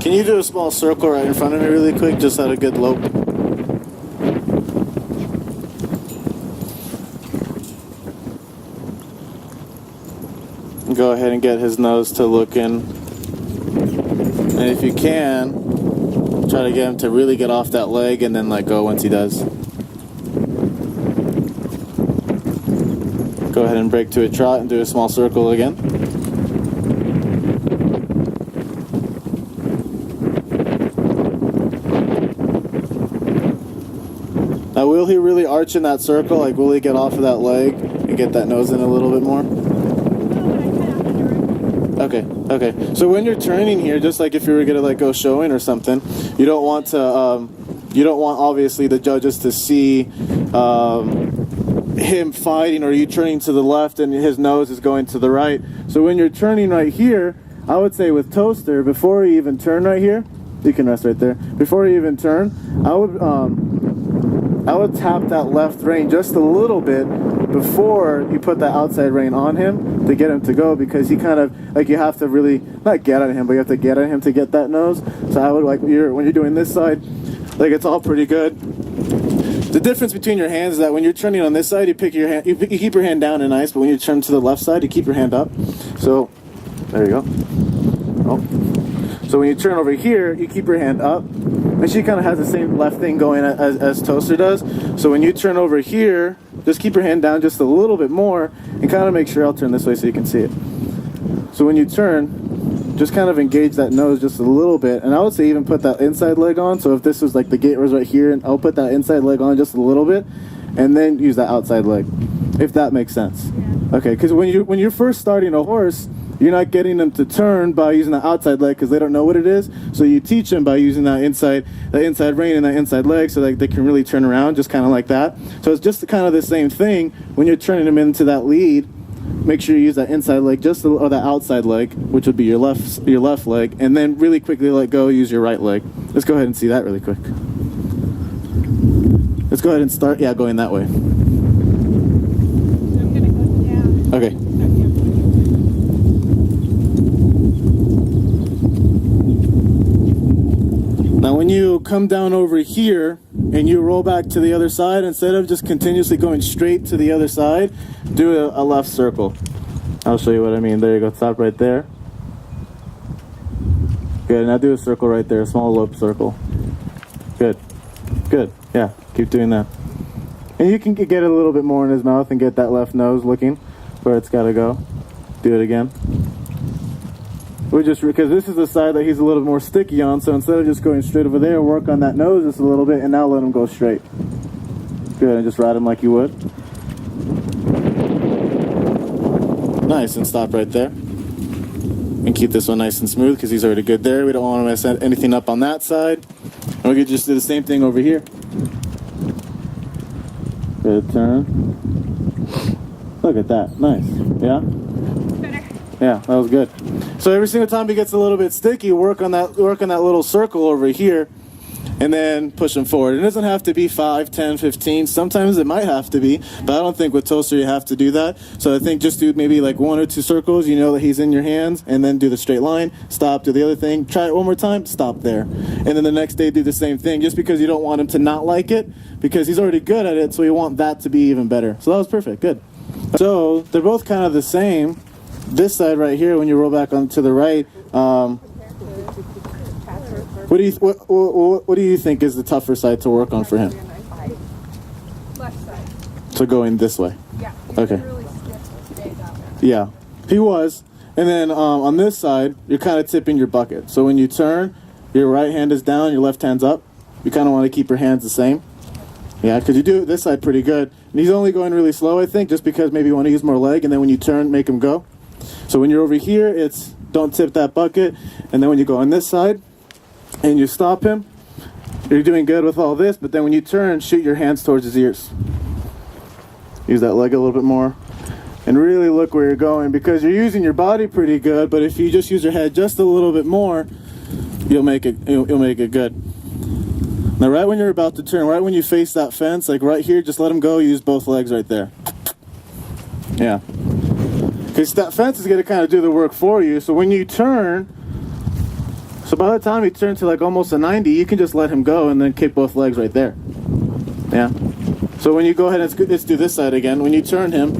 Can you do a small circle right in front of me really quick, just at a good lope? Go ahead and get his nose to look in. And if you can, try to get him to really get off that leg and then let go once he does. Go ahead and break to a trot and do a small circle again. Now, will he really arch in that circle? Like, will he get off of that leg and get that nose in a little bit more? Okay. So when you're turning here, just like if you were gonna like go showing or something, you don't want to, you don't want obviously the judges to see him fighting or you turning to the left and his nose is going to the right. So when you're turning right here, I would say with Toaster, before you even turn right here, you can rest right there. Before you even turn, I would tap that left rein just a little bit before you put that outside rein on him to get him to go, because he kind of, like, you have to really, not get at him, but you have to get at him to get that nose. So I would, like, when you're doing this side, like, it's all pretty good. The difference between your hands is that when you're turning on this side, you pick your hand, you keep your hand down and nice, but when you turn to the left side, you keep your hand up. So, there you go. Oh. So when you turn over here, you keep your hand up. And she kind of has the same left thing going as Toaster does. So when you turn over here, just keep your hand down just a little bit more and kind of make sure, I'll turn this way so you can see it. So when you turn, just kind of engage that nose just a little bit. And I would say even put that inside leg on. So if this was like the gate was right here, and I'll put that inside leg on just a little bit and then use that outside leg, if that makes sense. Yeah. Okay, because when you're first starting a horse, you're not getting them to turn by using the outside leg because they don't know what it is. So you teach them by using that inside rein and that inside leg so that they can really turn around, just kind of like that. So it's just kind of the same thing when you're turning them into that lead. Make sure you use that inside leg, or that outside leg, which would be your left leg, and then really quickly let go. Use your right leg. Let's go ahead and see that really quick. Let's go ahead and start. Yeah, going that way. I'm gonna go down. Okay. Now when you come down over here and you roll back to the other side, instead of just continuously going straight to the other side, do a left circle. I'll show you what I mean. There you go, stop right there. Good, now do a circle right there, a small loop circle. Good, yeah, keep doing that. And you can get a little bit more in his mouth and get that left nose looking where it's gotta go. Do it again. Because this is the side that he's a little more sticky on, so instead of just going straight over there, work on that nose just a little bit, and now let him go straight. Good, and just ride him like you would. Nice, and stop right there. And keep this one nice and smooth, because he's already good there. We don't want to mess anything up on that side. And we could just do the same thing over here. Good turn. Look at that, nice, yeah? Yeah, that was good. So every single time he gets a little bit sticky, work on that little circle over here, and then push him forward. It doesn't have to be 5, 10, 15. Sometimes it might have to be, but I don't think with Toaster you have to do that. So I think just do maybe like 1 or 2 circles. You know that he's in your hands, and then do the straight line. Stop, do the other thing. Try it one more time. Stop there, and then the next day do the same thing. Just because you don't want him to not like it, because he's already good at it, so you want that to be even better. So that was perfect. Good. So they're both kind of the same. This side right here, when you roll back on to the right, what do you think is the tougher side to work on for him? Left side. So going this way. Yeah. Okay. Really stiff days out there. Yeah, he was. And then on this side, you're kind of tipping your bucket. So when you turn, your right hand is down, your left hand's up. You kind of want to keep your hands the same. Yeah, because you do this side pretty good. And he's only going really slow, I think, just because maybe you want to use more leg. And then when you turn, make him go. So when you're over here, it's don't tip that bucket. And then when you go on this side and you stop him, you're doing good with all this. But then when you turn, shoot your hands towards his ears. Use that leg a little bit more. And really look where you're going, because you're using your body pretty good. But if you just use your head just a little bit more, you'll make it good. Now right when you're about to turn, right when you face that fence, like right here, just let him go. Use both legs right there. Yeah. Because that fence is going to kind of do the work for you. So when you turn, So by the time he turns to like almost a 90, you can just let him go and then kick both legs right there. Yeah. So when you go ahead and let's do this side again. When you turn him,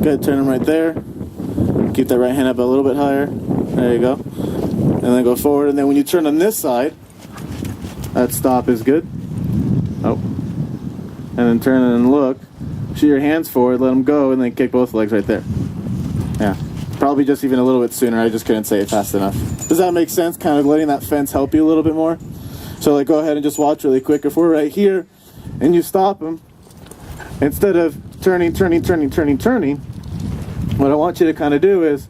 go ahead, turn him right there. Keep that right hand up a little bit higher. There you go. And then go forward. And then when you turn on this side, that stop is good. Oh. And then turn and look. Shoot your hands forward, let them go, and then kick both legs right there. Yeah. Probably just even a little bit sooner. I just couldn't say it fast enough. Does that make sense? Kind of letting that fence help you a little bit more? So like go ahead and just watch really quick. If we're right here and you stop him, instead of turning, what I want you to kind of do is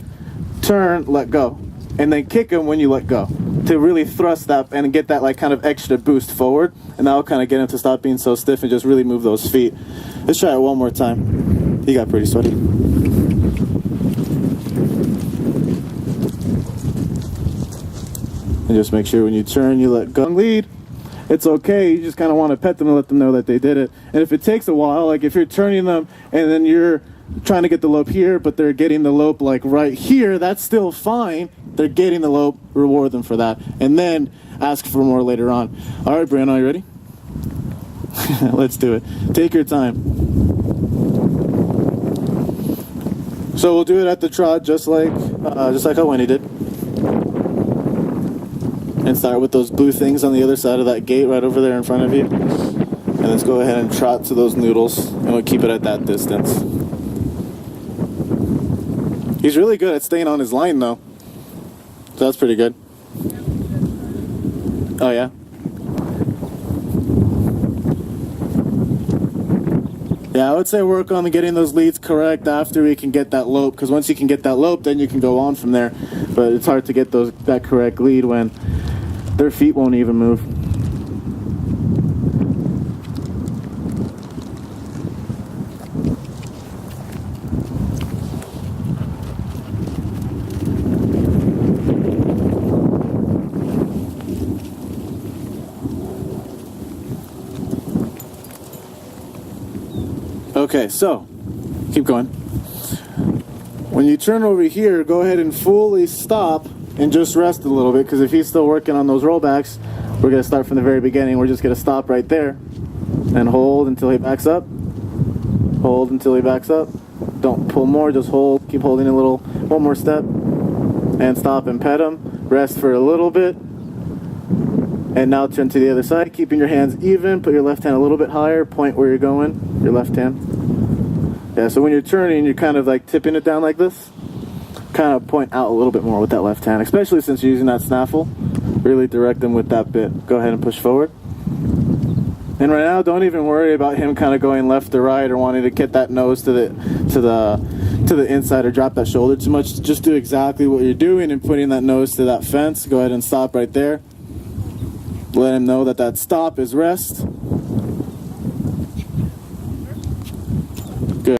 turn, let go, and then kick him when you let go to really thrust that and get that like kind of extra boost forward, and that'll kind of get him to stop being so stiff and just really move those feet. Let's try it one more time. He got pretty sweaty. And just make sure when you turn, you let go. Lead. It's okay. You just kind of want to pet them and let them know that they did it. And if it takes a while, like if you're turning them and then you're trying to get the lope here, but they're getting the lope like right here, that's still fine. They're getting the lope. Reward them for that. And then ask for more later on. All right, Bryanna, are you ready? Let's do it. Take your time. So we'll do it at the trot, just like how Wendie did. And start with those blue things on the other side of that gate right over there in front of you. And let's go ahead and trot to those noodles, and we'll keep it at that distance. He's really good at staying on his line though. So that's pretty good. Oh yeah? Yeah, I would say work on getting those leads correct after we can get that lope, because once you can get that lope, then you can go on from there. But it's hard to get that correct lead when their feet won't even move. Okay, so keep going. When you turn over here, go ahead and fully stop and just rest a little bit, because if he's still working on those rollbacks, we're going to start from the very beginning. We're just going to stop right there and hold until he backs up. Hold until he backs up. Don't pull more, just hold. Keep holding a little, one more step, and stop and pet him. Rest for a little bit, and now turn to the other side, keeping your hands even. Put your left hand a little bit higher, point where you're going, your left hand. Yeah, so when you're turning, you're kind of like tipping it down like this. Kind of point out a little bit more with that left hand, especially since you're using that snaffle. Really direct them with that bit. Go ahead and push forward. And right now, don't even worry about him kind of going left to right or wanting to get that nose to the inside or drop that shoulder too much. Just do exactly what you're doing and putting that nose to that fence. Go ahead and stop right there. Let him know that that stop is rest.